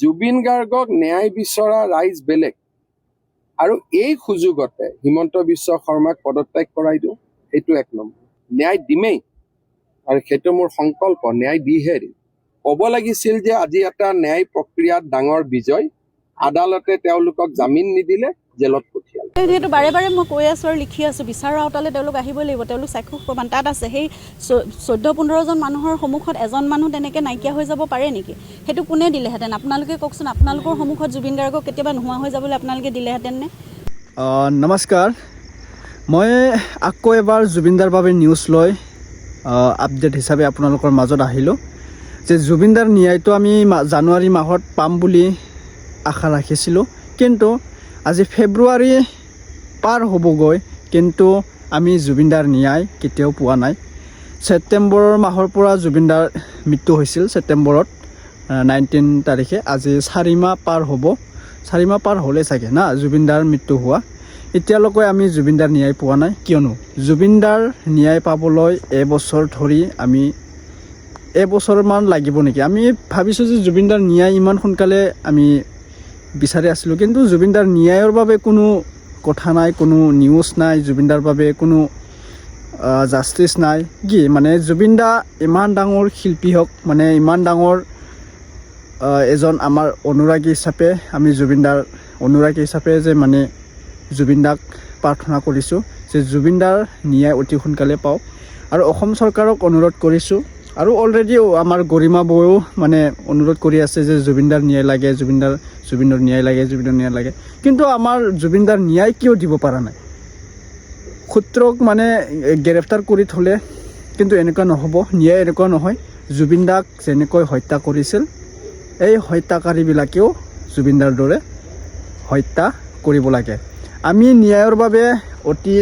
জুবিন গাৰ্গক ন্যায় বিচৰা ৰাইজ বেলেগ আৰু এই সুযোগতে হিমন্ত বিশ্ব শৰ্মাক পদত্যাগ কৰাই দিওঁ, সেইটো এক নম্বৰ। ন্যায় দিমেই আৰু সেইটো মোৰ সংকল্প, ন্যায় দিহে দিম। ক'ব লাগিছিল যে আজি এটা ন্যায় প্ৰক্ৰিয়াত ডাঙৰ বিজয়, আদালতে তেওঁলোকক জামিন নিদিলে, জেলত পঠিয়ালে। যিহেতু বাৰে বাৰে মই কৈ আছোঁ আৰু লিখি আছোঁ, বিচাৰৰ আওতালে তেওঁলোক আহিবই লাগিব, তেওঁলোক চাক্ষুষ প্ৰমাণ তাত আছে। সেই 14-15জন মানুহৰ সন্মুখত এজন মানুহ তেনেকৈ নাইকিয়া হৈ যাব পাৰে নেকি? সেইটো কোনে দিলেহেঁতেন? আপোনালোকে কওকচোন, আপোনালোকৰ সন্মুখত জুবিন গাৰ্গক কেতিয়াবা নোহোৱা হৈ যাবলৈ আপোনালোকে দিলেহেঁতেন নে? নমস্কাৰ, মই আকৌ এবাৰ জুবিনদাৰ বাবে নিউজ লৈ আপডেট হিচাপে আপোনালোকৰ মাজত আহিলোঁ যে জুবিনদাৰ ন্যায়টো আমি জানুৱাৰী মাহত পাম বুলি আশা ৰাখিছিলোঁ, কিন্তু আজি ফেব্ৰুৱাৰী পাৰ হ'বগৈ, কিন্তু আমি জুবিনদাৰ ন্যায় কেতিয়াও পোৱা নাই। ছেপ্টেম্বৰ মাহৰ পৰা জুবিনদাৰ মৃত্যু হৈছিল, ছেপ্টেম্বৰত 19 তাৰিখে। আজি 4 মাহ পাৰ হ'ব, 4 মাহ পাৰ হ'লে চাগে না জুবিনদাৰ মৃত্যু হোৱা। এতিয়ালৈকে আমি জুবিনদাৰ ন্যায় পোৱা নাই, কিয়নো জুবিনদাৰ ন্যায় পাবলৈ এবছৰ ধৰি আমি এবছৰমান লাগিব নেকি। আমি ভাবিছোঁ যে জুবিনদাৰ ন্যায় ইমান সোনকালে আমি বিচাৰি আছিলোঁ, কিন্তু জুবিনদাৰ ন্যায়ৰ বাবে কোনো কথা নাই, কোনো নিউজ নাই, জুবিনদাৰ বাবে কোনো জাষ্টিছ নাই। কি মানে জুবিনদা ইমান ডাঙৰ শিল্পী হওক, মানে ইমান ডাঙৰ এজন আমাৰ অনুৰাগী হিচাপে, আমি জুবিনদাৰ অনুৰাগী হিচাপে যে মানে জুবিনদাক প্ৰাৰ্থনা কৰিছোঁ যে জুবিনদাৰ ন্যায় অতি সোনকালে পাওক। আৰু অসম চৰকাৰক অনুৰোধ কৰিছোঁ, আৰু অলৰেডি আমাৰ গৰিমা বৌও মানে অনুৰোধ কৰি আছে যে জুবিনদাৰ ন্যায় লাগে, জুবিনৰ ন্যায় লাগে, জুবিনৰ ন্যায় লাগে। কিন্তু আমাৰ জুবিনদাৰ ন্যায় কিয় দিব পৰা নাই? সূত্ৰক মানে গ্ৰেপ্তাৰ কৰি থ'লে, কিন্তু এনেকুৱা নহ'ব, ন্যায় এনেকুৱা নহয়। জুবিনদাক যেনেকৈ হত্যা কৰিছিল, এই হত্যাকাৰীবিলাকেও জুবিনদাৰ দৰে হত্যা কৰিব লাগে। আমি ন্যায়ৰ বাবে অতি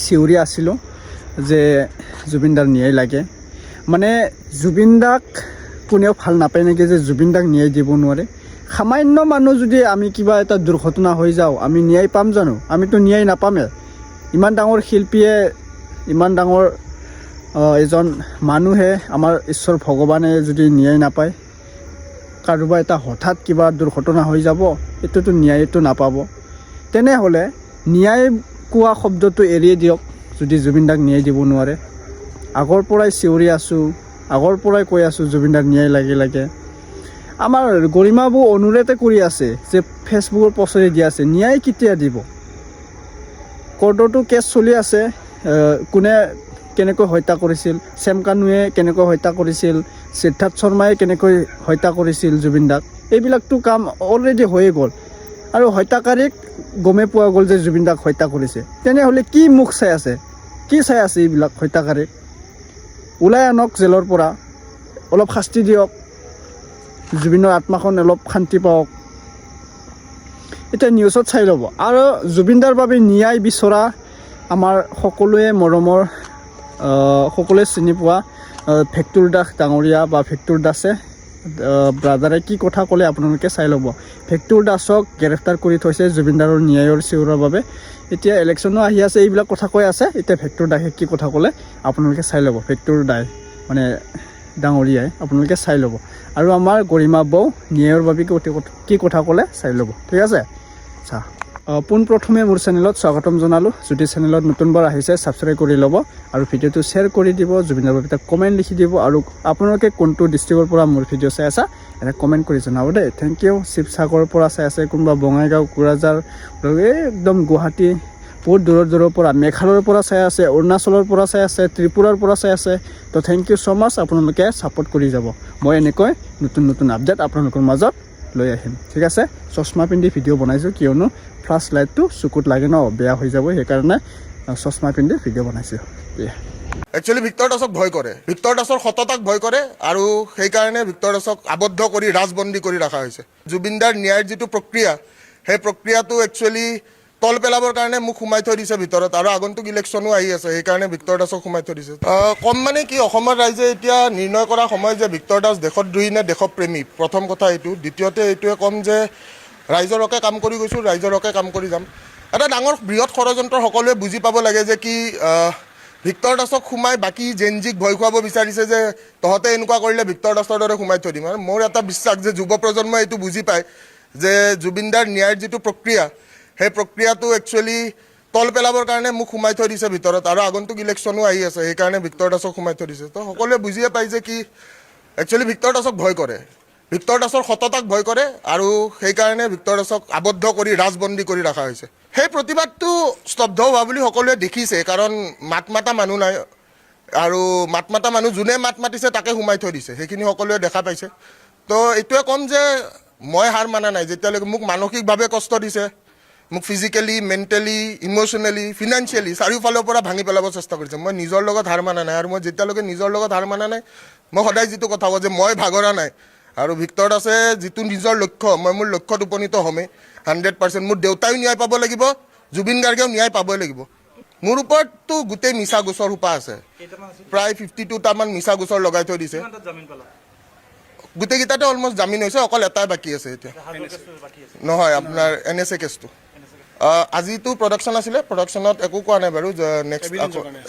চিঞৰি আছিলোঁ যে জুবিনদাৰ ন্যায় লাগে। মানে জুবিনদাক কোনেও ভাল নাপায় নেকি যে জুবিনদাক ন্যায় দিব নোৱাৰে? সামান্য মানুহ যদি আমি কিবা এটা দুৰ্ঘটনা হৈ যাওঁ, আমি ন্যায় পাম জানো? আমিতো ন্যায় নাপামেই। ইমান ডাঙৰ শিল্পীয়ে, ইমান ডাঙৰ এজন মানুহে, আমাৰ ঈশ্বৰ ভগৱানে যদি ন্যায় নাপায়, কাৰোবাৰ এটা হঠাৎ কিবা দুৰ্ঘটনা হৈ যাব, এইটোতো ন্যায়টো নাপাব। তেনেহ'লে ন্যায় কোৱা শব্দটো এৰিয়ে দিয়ক যদি জুবিনদাক ন্যায় দিব নোৱাৰে। আগৰ পৰাই চিঞৰি আছোঁ, আগৰ পৰাই কৈ আছোঁ জুবিনদাৰ ন্যায় লাগে। আমাৰ গৰিমাবু অনুৰোধে কৰি আছে যে ফেচবুকৰ পষ্টৰে দিয়া আছে, ন্যায় কেতিয়া দিব? কোৰ্টতো কেছ চলি আছে, কোনে কেনেকৈ হত্যা কৰিছিল, চেমকানুৱে কেনেকৈ হত্যা কৰিছিল, সিদ্ধাৰ্থ শৰ্মাই কেনেকৈ হত্যা কৰিছিল জুবিনদাক, এইবিলাকতো কাম অলৰেডি হৈয়ে গ'ল। আৰু হত্যাকাৰীক গমে পোৱা গ'ল যে জুবিনদাক হত্যা কৰিছে। তেনেহ'লে কি মুখ চাই আছে, কি চাই আছে এইবিলাক হত্যাকাৰীক? ওলাই আনক জেলৰ পৰা, অলপ শাস্তি দিয়ক, জুবিনৰ আত্মাখন অলপ শান্তি পাওক। এতিয়া নিউজত চাই ল'ব। আৰু জুবিনদাৰ বাবে ন্যায় বিচৰা আমাৰ সকলোৱে মৰমৰ, সকলোৱে চিনি পোৱা ভেক্টৰ দাস ডাঙৰীয়া বা ভেক্টৰ দাসে ব্ৰাদাৰে কি কথা ক'লে আপোনালোকে চাই ল'ব। ভেক্টৰ দাসক গ্ৰেপ্তাৰ কৰি থৈছে জুবিনদাৰৰ ন্যায়ৰ চিঞৰাৰ বাবে। এতিয়া ইলেকশ্যনো আহি আছে, এইবিলাক কথা কৈ আছে। এতিয়া ভেক্টৰ দাসে কি কথা ক'লে আপোনালোকে চাই ল'ব। ভেক্টৰ দাস মানে ডাঙৰীয়াই আপোনালোকে চাই ল'ব। আৰু আমাৰ গৰিমা বৌ ন্যায়ৰ বাবে কি কথা ক'লে চাই ল'ব, ঠিক আছে? আচ্ছা, পোনপ্ৰথমে মোৰ চেনেলত স্বাগতম জনালোঁ। যদি চেনেলত নতুনবাৰ আহিছে ছাবস্ক্ৰাইব কৰি ল'ব আৰু ভিডিঅ'টো শ্বেয়াৰ কৰি দিব, জুবিনৰ বাবে এটা কমেণ্ট লিখি দিব। আৰু আপোনালোকে কোনটো ডিষ্ট্ৰিক্টৰ পৰা মোৰ ভিডিঅ' চাই আছা এটা কমেণ্ট কৰি জনাব দেই। Thank you. শিৱসাগৰৰ পৰা চাই আছে, কোনোবা বঙাইগাঁও, কোকৰাঝাৰ, একদম গুৱাহাটী, বহুত দূৰৰ পৰা, মেঘালয়ৰ পৰা চাই আছে, অৰুণাচলৰ পৰা চাই আছে, ত্ৰিপুৰাৰ পৰা চাই আছে। তো থেংক ইউ ছ' মাছ, আপোনালোকে ছাপোৰ্ট কৰি যাব। মই এনেকৈ নতুন আপডেট আপোনালোকৰ মাজত লৈ আহিম, ঠিক আছে? চশমা পিন্ধি ভিডিঅ' বনাইছোঁ, কিয়নো ফ্লাছ লাইটটো চকুত লাগে ন, বেয়া হৈ যাব, সেইকাৰণে চশমা পিন্ধি ভিডিঅ' বনাইছোঁ। একচুৱেলি ভিক্টৰ দাসক ভয় কৰে, ভিক্টৰ দাসৰ সততাক ভয় কৰে, আৰু সেইকাৰণে ভিক্টৰ দাসক আবদ্ধ কৰি ৰাজবন্দী কৰি ৰখা হৈছে। জুবিনদাৰ ন্যায়ৰ যিটো প্ৰক্ৰিয়া, সেই প্ৰক্ৰিয়াটো একচুৱেলি তল পেলাবৰ কাৰণে মোক সোমাই থৈ দিছে ভিতৰত। আৰু আগন্তুক ইলেকশ্যনো আহি আছে, সেইকাৰণে ভিক্টৰ দাসক সোমাই থৈ দিছে। কম মানে কি, অসমৰ ৰাইজে এতিয়া নিৰ্ণয় কৰা সময় যে ভিক্টৰ দাস দেশদ্ৰোহী নে দেশপ্ৰেমী। প্ৰথম কথা এইটো। দ্বিতীয়তে এইটোৱে ক'ম যে ৰাইজৰ হকে কাম কৰি গৈছোঁ, ৰাইজৰ হকে কাম কৰি যাম। এটা ডাঙৰ বৃহৎ ষড়যন্ত্ৰ সকলোৱে বুজি পাব লাগে যে কি ভিক্টৰ দাসক সোমাই বাকী জেনজিক ভয় খুৱাব বিচাৰিছে যে তহঁতে এনেকুৱা কৰিলে ভিক্টৰ দাসৰ দৰে সোমাই থৈ দিম। আৰু মোৰ এটা বিশ্বাস যে যুৱ প্ৰজন্মই এইটো বুজি পায় যে জুবিনদাৰ ন্যায়ৰ যিটো প্ৰক্ৰিয়া সেই প্ৰক্ৰিয়াটো একচুৱেলি তল পেলাবৰ কাৰণে মোক সোমাই থৈ দিছে ভিতৰত, আৰু আগন্তুক ইলেকশ্যনো আহি আছে, সেইকাৰণে ভিক্টৰ দাসক সোমাই থৈ দিছে। তো সকলোৱে বুজিয়ে পায় যে কি একচুৱেলি ভিক্টৰ দাসক ভয় কৰে, ভিক্টৰ দাসৰ সততাক ভয় কৰে, আৰু সেইকাৰণে ভিক্টৰ দাসক আবদ্ধ কৰি ৰাজবন্দী কৰি ৰখা হৈছে। সেই প্ৰতিবাদটো স্তব্ধ হোৱা বুলি সকলোৱে দেখিছে, কাৰণ মাত মাতা মানুহ নাই, আৰু মাত মাতা মানুহ যোনে মাত মাতিছে তাকে সোমাই থৈ দিছে, সেইখিনি সকলোৱে দেখা পাইছে। তো এইটোৱে ক'ম যে মই হাৰ মানা নাই, যেতিয়ালৈকে মোক মানসিকভাৱে কষ্ট দিছে, মোক ফিজিকেলি, মেণ্টেলি, ইম'চনেলি, ফিনান্সিয়েলি চাৰিওফালৰ পৰা ভাঙি পেলাব চেষ্টা কৰিছে। মই নিজৰ লগত হাৰ মানা নাই, আৰু মই যেতিয়ালৈকে নিজৰ লগত হাৰ মানা নাই, মই সদায় যিটো কথা কওঁ যে মই ভাগৰা নাই, আৰু ভিক্টৰ দাসে যিটো নিজৰ লক্ষ্য, মই মোৰ লক্ষ্যত উপনীত হ'মেই 100%। মোৰ দেউতাইও ন্যায় পাব লাগিব, জুবিন গাৰ্গেও ন্যায় পাবই লাগিব। মোৰ ওপৰততো গোটেই মিছা গোচৰ সোপা আছে, প্ৰায় 52টামান মিছা গোচৰ লগাই থৈ দিছে। গোটেইকেইটাতে অলমষ্ট জামিন হৈছে, অকল এটাই বাকী আছে এতিয়া। নহয়, আপোনাৰ NSA কেছটো। আজিতো প্ৰডাকশ্যন আছিলে, প্ৰডাকশ্যনত একো কোৱা নাই বাৰু, নেক্সট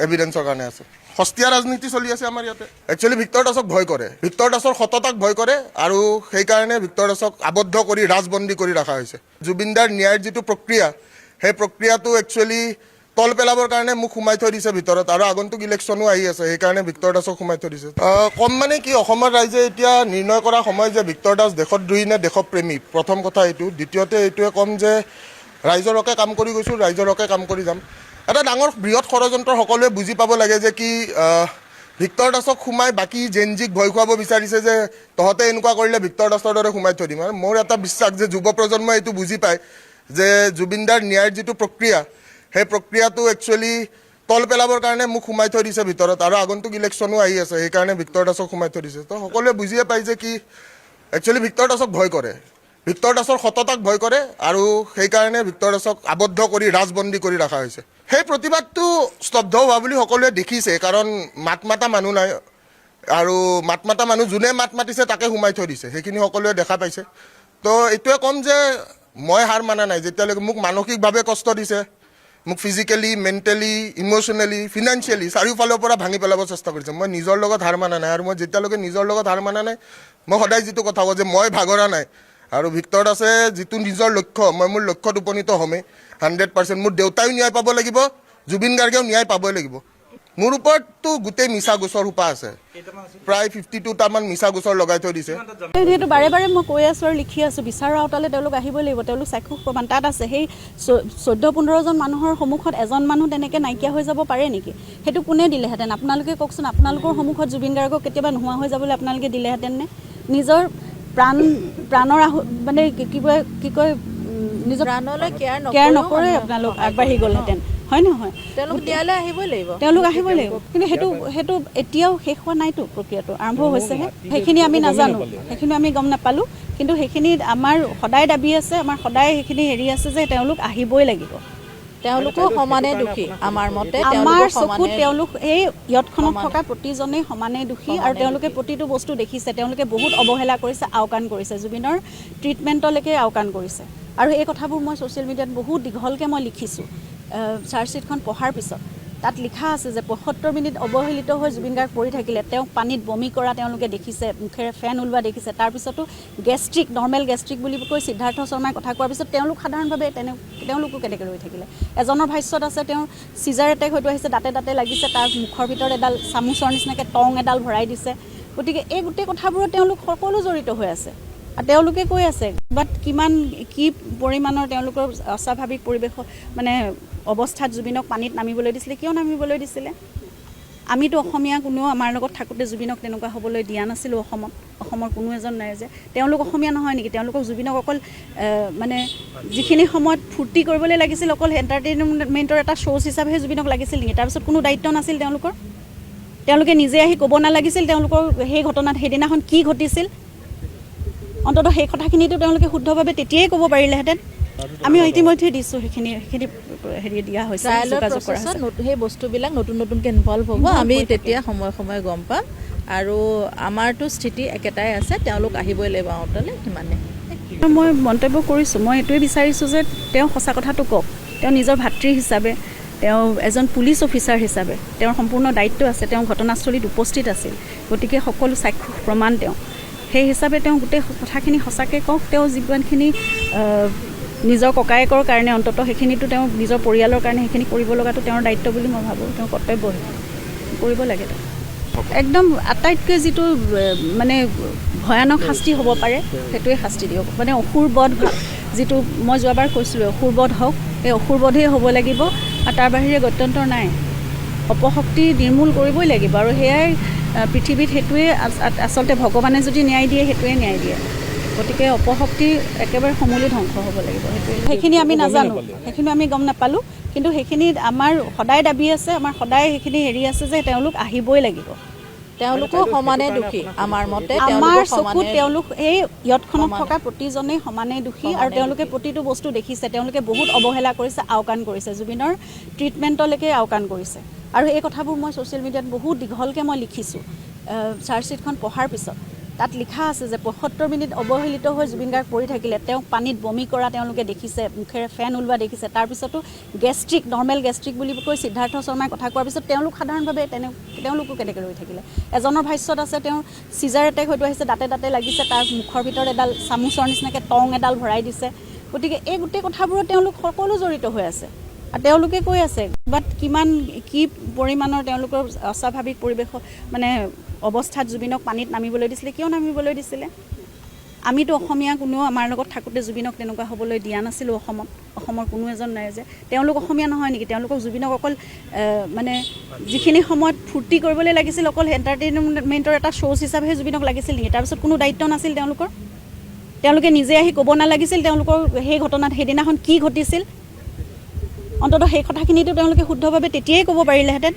এভিডেঞ্চৰ কাৰণে আছে। সস্তীয়া ৰাজনীতি চলি আছে আমাৰ ইয়াতে। একচুৱেলি ভিক্টৰ দাসক ভয় কৰে, ভিক্টৰ দাসৰ সততাক ভয় কৰে, আৰু সেইকাৰণে ভিক্টৰ দাসক আবদ্ধ কৰি ৰাজবন্দী কৰি ৰখা হৈছে। জুবিনদাৰ ন্যায়ৰ যিটো প্ৰক্ৰিয়া সেই প্ৰক্ৰিয়াটো একচুৱেলি তল পেলাবৰ কাৰণে মোক সোমাই থৈ দিছে ভিতৰত, আৰু আগন্তুক ইলেকশ্যনো আহি আছে, সেইকাৰণে ভিক্টৰ দাসক সোমাই থৈ দিছে। কম মানে কি, অসমৰ ৰাইজে এতিয়া নিৰ্ণয় কৰা সময় যে ভিক্টৰ দাস দেশদ্ৰোহী নে দেশপ্ৰেমী, প্ৰথম কথা এইটো। দ্বিতীয়তে এইটোৱে ক'ম যে ৰাইজৰ হকে কাম কৰি গৈছোঁ, ৰাইজৰ হকে কাম কৰি যাম। এটা ডাঙৰ বৃহৎ ষড়যন্ত্ৰ সকলোৱে বুজি পাব লাগে যে কি ভিক্টৰ দাসক সোমাই বাকী জেনজিক ভয় খুৱাব বিচাৰিছে যে তহঁতে এনেকুৱা কৰিলে ভিক্টৰ দাসৰ দৰে সোমাই থৈ দিম। আৰু মোৰ এটা বিশ্বাস যে যুৱ প্ৰজন্মই এইটো বুজি পায় যে জুবিনদাৰ ন্যায়ৰ যিটো প্ৰক্ৰিয়া সেই প্ৰক্ৰিয়াটো একচুৱেলি তল পেলাবৰ কাৰণে মোক সোমাই থৈ দিছে ভিতৰত, আৰু আগন্তুক ইলেকশ্যনো আহি আছে, সেইকাৰণে ভিক্টৰ দাসক সোমাই থৈ দিছে। তো সকলোৱে বুজিয়ে পায় যে কি একচুৱেলি ভিক্টৰ দাসক ভয় কৰে, ভিক্টৰ দাসৰ সততাক ভয় কৰে, আৰু সেইকাৰণে ভিক্টৰ দাসক আবদ্ধ কৰি ৰাজবন্দী কৰি ৰখা হৈছে। সেই প্ৰতিবাদটো স্তব্ধ হোৱা বুলি সকলোৱে দেখিছে, কাৰণ মাত মাতা মানুহ নাই, আৰু মাত মাতা মানুহ যোনে মাত মাতিছে তাকে সোমাই থৈ দিছে, সেইখিনি সকলোৱে দেখা পাইছে। তো এইটোৱে ক'ম যে মই হাৰ মানা নাই, যেতিয়ালৈকে মোক মানসিকভাৱে কষ্ট দিছে, মোক ফিজিকেলি, মেণ্টেলি, ইম'চনেলি, ফিনান্সিয়েলি চাৰিওফালৰ পৰা ভাঙি পেলাব চেষ্টা কৰিছে। মই নিজৰ লগত হাৰ মানা নাই, আৰু মই যেতিয়ালৈকে নিজৰ লগত হাৰ মানা নাই, মই সদায় যিটো কথা কওঁ যে মই ভাগৰা নাই, আৰু ভিক্টৰ দাসে যিটো নিজৰ লক্ষ্য, মই মোৰ লক্ষ্যত উপনীত হ'মেই 100%। মোৰ দেউতাইও ন্যায় পাব লাগিব, জুবিন গাৰ্গেও ন্যায় পাবই লাগিব। মোৰ ওপৰততো গোটেই মিছা গোচৰ সোপা আছে, প্ৰায় 52টামান মিছা গোচৰ লগাই থৈ দিছে। যিহেতু বাৰে বাৰে মই কৈ আছোঁ আৰু লিখি আছোঁ, বিচাৰৰ আওতালে তেওঁলোক আহিবই লাগিব, তেওঁলোক চাক্ষুষ প্ৰমাণ তাত আছে। সেই 14-15জন মানুহৰ সন্মুখত এজন মানুহ তেনেকৈ নাইকিয়া হৈ যাব পাৰে নেকি? সেইটো কোনে দিলেহেঁতেন? আপোনালোকে কওকচোন, আপোনালোকৰ সন্মুখত জুবিন গাৰ্গক কেতিয়াবা নোহোৱা হৈ যাবলৈ আপোনালোকে দিলেহেঁতেন নে? নিজৰ প্ৰাণৰ মানে কি কয় নিজৰ প্ৰাণলৈ কেয়াৰ নকৰে আপোনালোক আগবাঢ়ি গ'লহেঁতেন, হয় নহয়? তেওঁলোক ন্যায়ালয় আহিবই লাগিব, তেওঁলোক আহিবই লাগিব। কিন্তু সেইটো এতিয়াও শেষ হোৱা নাইতো, প্ৰক্ৰিয়াটো আৰম্ভ হৈছেহে। সেইখিনি আমি নাজানো, সেইখিনি আমি গম নাপালোঁ, কিন্তু সেইখিনি আমাৰ সদায় দাবী আছে, আমাৰ সদায় সেইখিনি হেৰি আছে যে তেওঁলোক আহিবই লাগিব। তেওঁলোকো সমানে দোষী আমাৰ মতে। আমাৰ চকুত তেওঁলোক এই ইয়তখনত থকা প্ৰতিজনেই সমানেই দোষী, আৰু তেওঁলোকে প্ৰতিটো বস্তু দেখিছে, তেওঁলোকে বহুত অৱহেলা কৰিছে, আওকাণ কৰিছে, জুবিনৰ ট্ৰিটমেণ্টলৈকে আওকাণ কৰিছে। আৰু এই কথাবোৰ মই ছ'চিয়েল মিডিয়াত বহুত দীঘলকৈ মই লিখিছোঁ। চাৰ্জশ্বিটখন পঢ়াৰ পিছত তাত লিখা আছে যে 75 মিনিট অৱহেলিত হৈ জুবিন গাৰ্গ পৰি থাকিলে, তেওঁক পানীত বমি কৰা তেওঁলোকে দেখিছে, মুখেৰে ফেন ওলোৱা দেখিছে। তাৰপিছতো গেষ্ট্ৰিক, নৰ্মেল গেষ্ট্ৰিক বুলি কৈ সিদ্ধাৰ্থ শৰ্মাই কথা কোৱাৰ পিছত তেওঁলোক সাধাৰণভাৱে তেওঁলোকো কেনেকৈ ৰৈ থাকিলে? এজনৰ ভাষ্যত আছে তেওঁৰ চিজাৰ এটেক হয়তো আহিছে, দাঁতে লাগিছে, তাৰ মুখৰ ভিতৰত এডাল চামুচৰ নিচিনাকৈ টং এডাল ভৰাই দিছে। গতিকে এই গোটেই কথাবোৰত তেওঁলোক সকলো জড়িত হৈ আছে, আৰু তেওঁলোকে কৈ আছে বাট কি পৰিমাণৰ তেওঁলোকৰ অস্বাভাৱিক পৰিৱেশ মানে অৱস্থাত জুবিনক পানীত নামিবলৈ দিছিলে, কিয় নামিবলৈ দিছিলে? আমিতো অসমীয়া কোনেও আমাৰ লগত থাকোঁতে জুবিনক তেনেকুৱা হ'বলৈ দিয়া নাছিলোঁ। অসমৰ কোনো এজন নাই যে তেওঁলোক অসমীয়া নহয় নেকি? তেওঁলোকক জুবিনক অকল মানে যিখিনি সময়ত ফূৰ্তি কৰিবলৈ লাগিছিল, অকল এণ্টাৰটেইনমেণ্টৰ এটা শ্ব' হিচাপেহে জুবিনক লাগিছিল নেকি? তাৰপিছত কোনো দায়িত্ব নাছিল তেওঁলোকৰ? তেওঁলোকে নিজে আহি ক'ব নালাগিছিল তেওঁলোকৰ সেই ঘটনাত সেইদিনাখন কি ঘটিছিল? অন্ততঃ সেই কথাখিনিতো তেওঁলোকে শুদ্ধভাৱে তেতিয়াই ক'ব পাৰিলেহেঁতেন। আমি ইতিমধ্যে দিছোঁ, সেইখিনি হেৰি দিয়া হৈছে, যোগাযোগ কৰা হৈছে। সেই বস্তুবিলাক নতুনকৈ ইনভলভ হ'ব, আমি তেতিয়া সময়ে গম পাম। আৰু আমাৰতো স্থিতি একেটাই আছে, তেওঁলোক আহিবই লাগিব আওতালে, সিমানে। মই মন্তব্য কৰিছোঁ, মই এইটোৱে বিচাৰিছোঁ যে তেওঁ সঁচা কথাটো কওক। তেওঁ নিজৰ ভাতৃ হিচাপে তেওঁ এজন পুলিচ অফিচাৰ হিচাপে তেওঁৰ সম্পূৰ্ণ দায়িত্ব আছে, তেওঁ ঘটনাস্থলীত উপস্থিত আছিল, গতিকে সকলো সাক্ষ্য প্ৰমাণ তেওঁ, সেই হিচাপে তেওঁ গোটেই কথাখিনি সঁচাকৈ কওক। তেওঁ যিমানখিনি নিজৰ ককায়েকৰ কাৰণে অন্তত সেইখিনিতো তেওঁ নিজৰ পৰিয়ালৰ কাৰণে সেইখিনি কৰিব লগাটো তেওঁৰ দায়িত্ব বুলি মই ভাবোঁ, তেওঁৰ কৰ্তব্য কৰিব লাগে। তেওঁ একদম আটাইতকৈ যিটো মানে ভয়ানক শাস্তি হ'ব পাৰে সেইটোৱে শাস্তি দিয়ক, মানে অসুৰবধ যিটো মই যোৱাবাৰ কৈছিলোঁ, অসুৰবধ হওক, এই অসুৰবধেই হ'ব লাগিব আৰু তাৰ বাহিৰে গত্যন্তৰ নাই। অপশক্তি নিৰ্মূল কৰিবই লাগিব আৰু সেয়াই পৃথিৱীত সেইটোৱে আচলতে ভগৱানে যদি ন্যায় দিয়ে সেইটোৱে ন্যায় দিয়ে। গতিকে অপশক্তি একেবাৰে সমূলি ধ্বংস হ'ব লাগিব, সেইখিনি আমি নাজানো, সেইখিনি আমি গম নাপালোঁ, কিন্তু সেইখিনিত আমাৰ সদায় দাবী আছে, আমাৰ সদায় সেইখিনি হেৰি আছে যে তেওঁলোক আহিবই লাগিব। তেওঁলোকো সমানে দোষী আমাৰ মতে, আমাৰ চকুত তেওঁলোক এই ইয়তখনত থকা প্ৰতিজনেই সমানেই দোষী আৰু তেওঁলোকে প্ৰতিটো বস্তু দেখিছে, তেওঁলোকে বহুত অৱহেলা কৰিছে, আওকাণ কৰিছে, জুবিনৰ ট্ৰিটমেণ্টলৈকে আওকাণ কৰিছে। আৰু এই কথাবোৰ মই ছ'চিয়েল মিডিয়াত বহুত দীঘলকৈ মই লিখিছোঁ। চাৰ্জশ্বিটখন পঢ়াৰ পিছত তাত লিখা আছে যে ৭৫ মিনিট অৱহেলিত হৈ জুবিন গাৰ্গ পৰি থাকিলে, তেওঁক পানীত বমি কৰা তেওঁলোকে দেখিছে, মুখেৰে ফেন ওলোৱা দেখিছে, তাৰপিছতো গেষ্ট্ৰিক, নৰ্মেল গেষ্ট্ৰিক বুলি কৈ সিদ্ধাৰ্থ শৰ্মাই কথা কোৱাৰ পিছত তেওঁলোক সাধাৰণভাৱে তেওঁলোকো কেনেকৈ ৰৈ থাকিলে। এজনৰ ভাষ্যত আছে তেওঁৰ চিজাৰ এটেক হয়তো আহিছে, দাঁতে দাঁতে লাগিছে, তাৰ মুখৰ ভিতৰত এডাল চামুচৰ নিচিনাকৈ টং এডাল ভৰাই দিছে। গতিকে এই গোটেই কথাবোৰত তেওঁলোক সকলো জড়িত হৈ আছে আৰু তেওঁলোকে কৈ আছে বাট কি পৰিমাণৰ তেওঁলোকৰ অস্বাভাৱিক পৰিৱেশ মানে অৱস্থাত জুবিনক পানীত নামিবলৈ দিছিলে, কিয় নামিবলৈ দিছিলে? আমিতো অসমীয়া কোনেও আমাৰ লগত থাকোঁতে জুবিনক তেনেকুৱা হ'বলৈ দিয়া নাছিলোঁ। অসমৰ কোনো এজন নাই যে তেওঁলোক অসমীয়া নহয় নেকি? তেওঁলোকক জুবিনক অকল মানে যিখিনি সময়ত ফূৰ্তি কৰিবলৈ লাগিছিল অকল এণ্টাৰটেইনমেণ্টৰ এটা শ্ব'জ হিচাপেহে জুবিনক লাগিছিল নেকি? তাৰপিছত কোনো দায়িত্ব নাছিল তেওঁলোকৰ? তেওঁলোকে নিজে আহি ক'ব নালাগিছিল তেওঁলোকৰ সেই ঘটনাত সেইদিনাখন কি ঘটিছিল? অন্ততঃ সেই কথাখিনিতো তেওঁলোকে শুদ্ধভাৱে তেতিয়াই ক'ব পাৰিলেহেঁতেন।